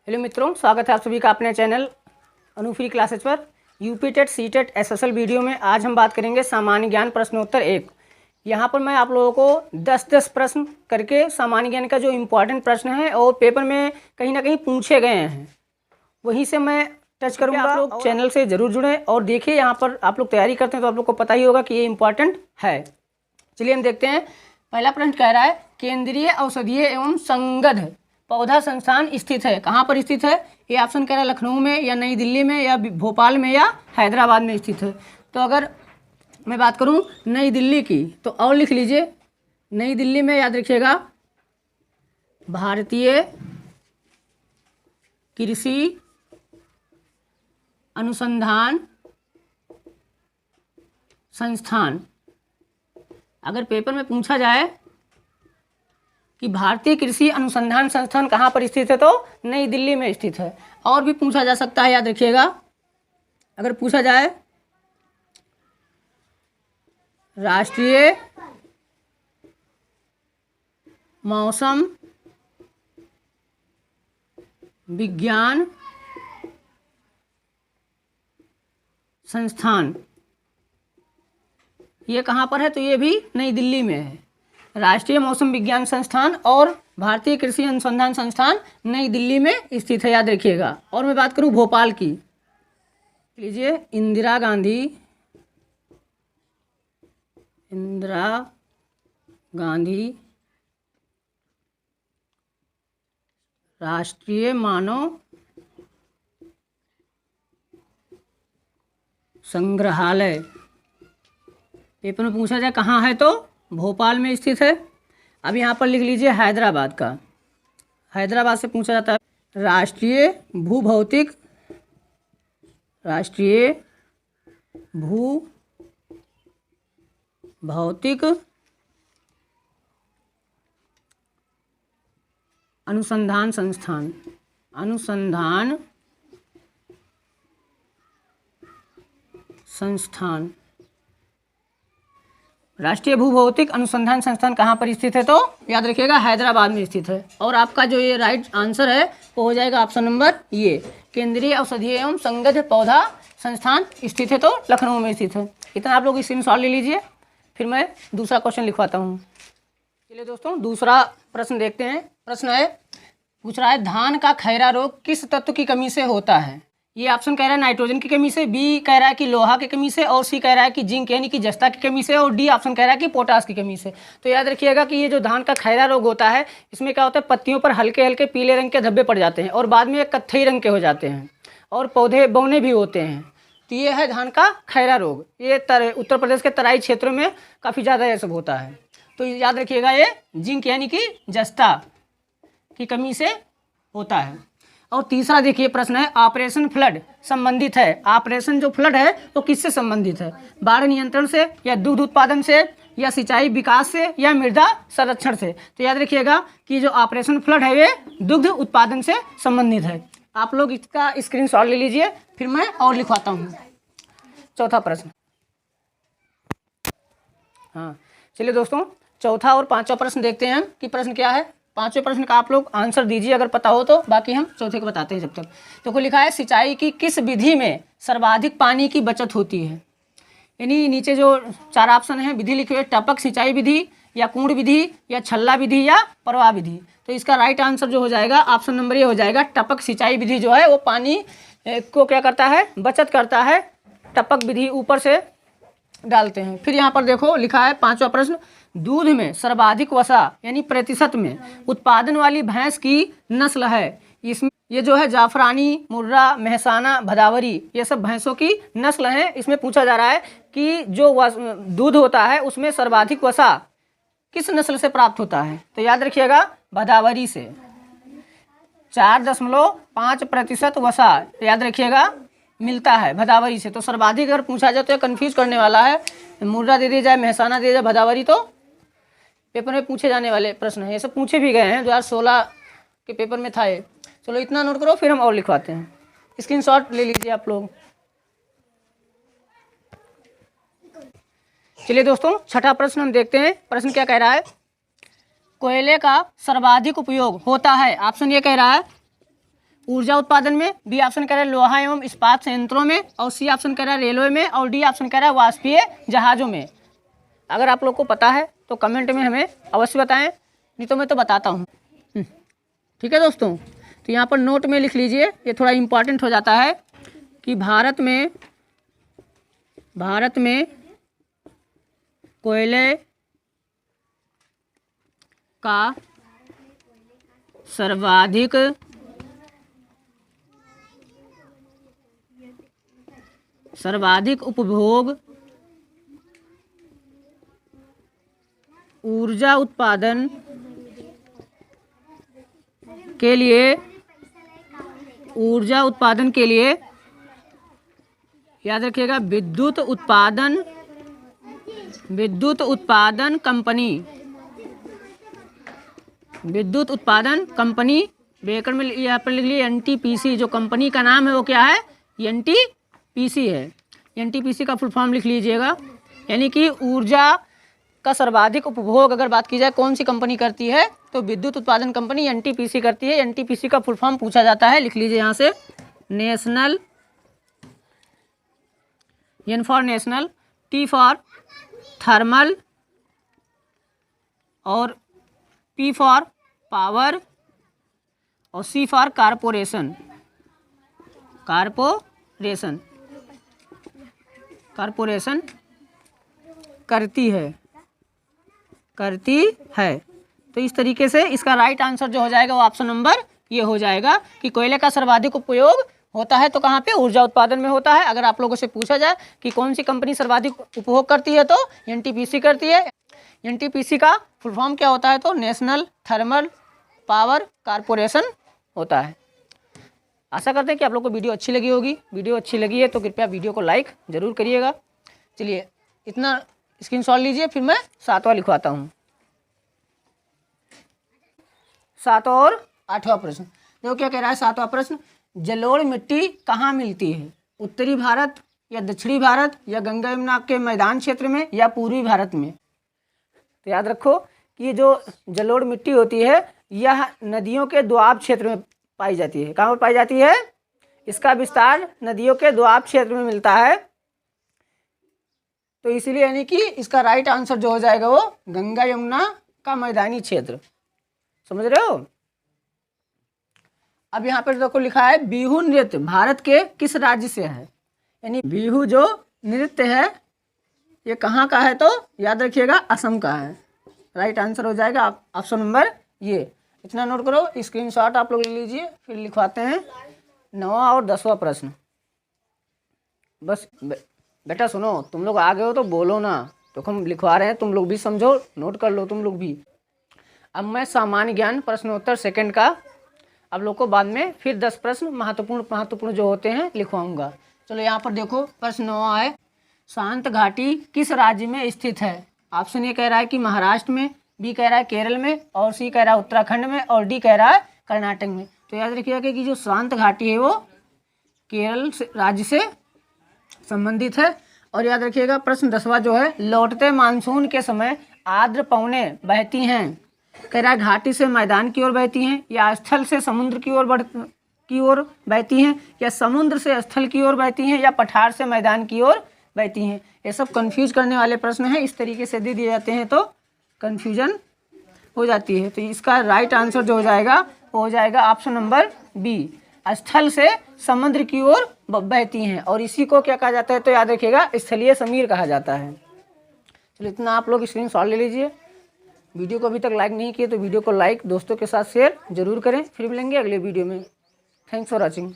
Hello मित्रों, स्वागत है आप सभी का अपने चैनल अनुफ्री क्लासेज पर। UP TET C TET SSL video में आज हम बात करेंगे सामान्य ज्ञान प्रश्नोत्तर 1। यहाँ पर मैं आप लोगों को 10-10 प्रश्न करके सामान्य ज्ञान का जो इम्पोर्टेंट प्रश्न है और पेपर में कहीं ना कहीं पूछे गए हैं वहीं से मैं टच करूँगा। आप लोग चैनल से ज़रूर जुड़ें और देखिए, यहाँ पर आप लोग तैयारी करते हैं तो आप लोग को पता ही होगा कि ये इम्पॉर्टेंट है। चलिए हम देखते हैं। पहला प्रश्न कह रहा है, केंद्रीय औषधीय एवं संगध पौधा संस्थान स्थित है। कहाँ पर स्थित है? ये ऑप्शन कह रहा है लखनऊ में या नई दिल्ली में या भोपाल में या हैदराबाद में स्थित है। तो अगर मैं बात करूँ नई दिल्ली की तो और लिख लीजिए, नई दिल्ली में याद रखिएगा भारतीय कृषि अनुसंधान संस्थान। अगर पेपर में पूछा जाए कि भारतीय कृषि अनुसंधान संस्थान कहाँ पर स्थित है तो नई दिल्ली में स्थित है। और भी पूछा जा सकता है, याद रखिएगा। अगर पूछा जाए राष्ट्रीय मौसम विज्ञान संस्थान, ये कहाँ पर है? तो ये भी नई दिल्ली में है। राष्ट्रीय मौसम विज्ञान संस्थान और भारतीय कृषि अनुसंधान संस्थान नई दिल्ली में स्थित है, याद रखिएगा। और मैं बात करूं भोपाल की, लीजिए इंदिरा गांधी राष्ट्रीय मानव संग्रहालय। पेपर में पूछा जाए कहाँ है तो भोपाल में स्थित है। अब यहाँ पर लिख लीजिए हैदराबाद का। हैदराबाद से पूछा जाता है राष्ट्रीय भूभौतिक अनुसंधान संस्थान। राष्ट्रीय भूभौतिक अनुसंधान संस्थान कहाँ पर स्थित है तो याद रखिएगा हैदराबाद में स्थित है। और आपका जो ये राइट आंसर है वो हो जाएगा ऑप्शन नंबर ये, केंद्रीय औषधीय एवं संगध पौधा संस्थान स्थित है तो लखनऊ में स्थित है। इतना आप लोग स्क्रीनशॉट ले लीजिए, फिर मैं दूसरा क्वेश्चन लिखवाता हूँ। चलिए दोस्तों, दूसरा प्रश्न देखते हैं। प्रश्न है, पूछ रहा है धान का खैरा रोग किस तत्व की कमी से होता है? ये ऑप्शन कह रहा है नाइट्रोजन की कमी से, बी कह रहा है कि लोहा की कमी से, और सी कह रहा है कि जिंक यानी कि जस्ता की कमी से, और डी ऑप्शन कह रहा है कि पोटास की कमी से। तो याद रखिएगा कि ये जो धान का खैरा रोग होता है इसमें क्या होता है, पत्तियों पर हल्के हल्के पीले रंग के धब्बे पड़ जाते हैं और बाद में कत्थई रंग के हो जाते हैं और पौधे बौने भी होते हैं। तो ये है धान का खैरा रोग। ये उत्तर प्रदेश के तराई क्षेत्रों में काफ़ी ज़्यादा ये सब होता है। तो याद रखिएगा ये जिंक यानी कि जस्ता की कमी से होता है। और तीसरा देखिए प्रश्न है, ऑपरेशन फ्लड संबंधित है। ऑपरेशन जो फ्लड है वो किससे संबंधित है? बाढ़ नियंत्रण से या दुग्ध उत्पादन से या सिंचाई विकास से या मृदा संरक्षण से? तो याद रखिएगा कि जो ऑपरेशन फ्लड है ये दुग्ध उत्पादन से संबंधित है। आप लोग इसका स्क्रीनशॉट ले लीजिए, फिर मैं और लिखवाता हूँ। चौथा प्रश्न, हाँ चलिए दोस्तों, चौथा और पांचवा प्रश्न देखते हैं कि प्रश्न क्या है। पांचवें प्रश्न का आप लोग आंसर दीजिए अगर पता हो तो, बाकी हम चौथे को बताते हैं जब तक। तो कोई लिखा है, सिंचाई की किस विधि में सर्वाधिक पानी की बचत होती है? यानी नीचे जो चार ऑप्शन हैं विधि लिखे हुए, टपक सिंचाई विधि या कुंड विधि या छल्ला विधि या प्रवाह विधि। तो इसका राइट आंसर जो हो जाएगा ऑप्शन नंबर ये हो जाएगा, टपक सिंचाई विधि जो है वो पानी को क्या करता है, बचत करता है। टपक विधि ऊपर से डालते हैं। फिर यहाँ पर देखो लिखा है पांचवा प्रश्न, दूध में सर्वाधिक वसा यानी प्रतिशत में उत्पादन वाली भैंस की नस्ल है। इसमें ये जो है जाफरानी, मुर्रा, मेहसाना, भदावरी, ये सब भैंसों की नस्ल हैं। इसमें पूछा जा रहा है कि जो दूध होता है उसमें सर्वाधिक वसा किस नस्ल से प्राप्त होता है? तो याद रखिएगा भदावरी से। 4.5% वसा याद रखिएगा मिलता है भदावरी से। तो सर्वाधिक अगर पूछा जाए तो कंफ्यूज करने वाला है, मुर्रा दे दिया जाए, मेहसाना दे दिया जाए, भदावरी तो पेपर में पूछे जाने वाले प्रश्न हैं। ये सब पूछे भी गए हैं, 2016 के पेपर में था ये। चलो इतना नोट करो, फिर हम और लिखवाते हैं। स्क्रीनशॉट ले लीजिए आप लोग। चलिए दोस्तों, छठा प्रश्न हम देखते हैं। प्रश्न क्या कह रहा है, कोयले का सर्वाधिक उपयोग होता है, ऑप्शन ये कह रहा है ऊर्जा उत्पादन में, बी ऑप्शन कह रहा है लोहा एवं इस्पात संयंत्रों में, और सी ऑप्शन कह रहा है रेलवे में, और डी ऑप्शन कह रहा है वाष्पीय जहाज़ों में। अगर आप लोग को पता है तो कमेंट में हमें अवश्य बताएं, नहीं तो मैं तो बताता हूँ। ठीक है दोस्तों, तो यहाँ पर नोट में लिख लीजिए, ये थोड़ा इम्पॉर्टेंट हो जाता है कि भारत में कोयले का सर्वाधिक उपभोग ऊर्जा उत्पादन के लिए याद रखिएगा विद्युत उत्पादन कंपनी ब्रैकेट में यहाँ पर लिख लिए NTPC। जो कंपनी का नाम है वो क्या है? NTPC है। NTPC का फुल फॉर्म लिख लीजिएगा, यानी कि ऊर्जा का सर्वाधिक उपभोग अगर बात की जाए कौन सी कंपनी करती है तो विद्युत उत्पादन कंपनी NTPC करती है। NTPC का फुल फॉर्म पूछा जाता है, लिख लीजिए यहाँ से, national, N for national, T for thermal, और P फॉर पावर, और C फॉर कारपोरेशन करती है। तो इस तरीके से इसका राइट आंसर जो हो जाएगा वो ऑप्शन नंबर ये हो जाएगा कि कोयले का सर्वाधिक उपयोग होता है तो कहाँ पे? ऊर्जा उत्पादन में होता है। अगर आप लोगों से पूछा जाए कि कौन सी कंपनी सर्वाधिक उपभोग करती है तो NTPC करती है। NTPC का फुल फॉर्म क्या होता है तो नेशनल थर्मल पावर कारपोरेशन होता है। आशा करते हैं कि आप लोग को वीडियो अच्छी लगी होगी। वीडियो अच्छी लगी है तो कृपया वीडियो को लाइक ज़रूर करिएगा। चलिए इतना स्क्रीनशॉट लीजिए, फिर मैं 7वां लिखवाता हूँ। 7वां और 8वां प्रश्न देखो क्या कह रहा है। 7वां प्रश्न, जलोढ़ मिट्टी कहाँ मिलती है? उत्तरी भारत या दक्षिणी भारत या गंगा यमुना के मैदान क्षेत्र में या पूर्वी भारत में? तो याद रखो कि ये जो जलोढ़ मिट्टी होती है यह नदियों के दोआब क्षेत्र में पाई जाती है। कहाँ पर पाई जाती है? इसका विस्तार नदियों के दोआब क्षेत्र में मिलता है। तो इसीलिए यानी कि इसका राइट आंसर जो हो जाएगा वो गंगा यमुना का मैदानी क्षेत्र। समझ रहे हो? अब यहाँ पर देखो लिखा है बिहू नृत्य भारत के किस राज्य से है? यानी बिहू जो नृत्य है ये कहाँ का है तो याद रखिएगा असम का है। राइट आंसर हो जाएगा ऑप्शन नंबर ये। इतना नोट करो, स्क्रीनशॉट आप लोग ले लीजिए, फिर लिखवाते हैं 9वां और 10वां प्रश्न। बस बेटा सुनो, तुम लोग आ गए हो तो बोलो ना, तो हम लिखवा रहे हैं, तुम लोग भी समझो, नोट कर लो तुम लोग भी। अब मैं सामान्य ज्ञान प्रश्नोत्तर सेकंड का आप लोग को बाद में फिर 10 प्रश्न महत्वपूर्ण जो होते हैं लिखवाऊंगा। चलो यहाँ पर देखो प्रश्न 9 है, शांत घाटी किस राज्य में स्थित है? ऑप्शन ए कह रहा है कि महाराष्ट्र में, बी कह रहा है केरल में, और सी कह रहा है उत्तराखंड में, और डी कह रहा है कर्नाटक में। तो याद रखिएगा कि जो शांत घाटी है वो केरल राज्य से संबंधित है। और याद रखिएगा प्रश्न 10वां जो है, लौटते मानसून के समय आर्द्र पवनें बहती हैं, कह रहा है घाटी से मैदान की ओर बहती हैं या स्थल से समुद्र की ओर बहती हैं, या समुद्र से स्थल की ओर बहती हैं, या पठार से मैदान की ओर बहती हैं। ये सब कंफ्यूज करने वाले प्रश्न हैं, इस तरीके से दे दिए जाते हैं तो कंफ्यूजन हो जाती है। तो इसका राइट आंसर जो हो जाएगा वो हो जाएगा ऑप्शन नंबर बी, स्थल से समुद्र की ओर बहती हैं, और इसी को क्या कहा जाता है तो याद रखिएगा स्थलीय समीर कहा जाता है। चलो इतना आप लोग स्क्रीनशॉट ले लीजिए। वीडियो को अभी तक लाइक नहीं किए तो वीडियो को लाइक, दोस्तों के साथ शेयर जरूर करें। फिर मिलेंगे अगले वीडियो में। Thanks for watching.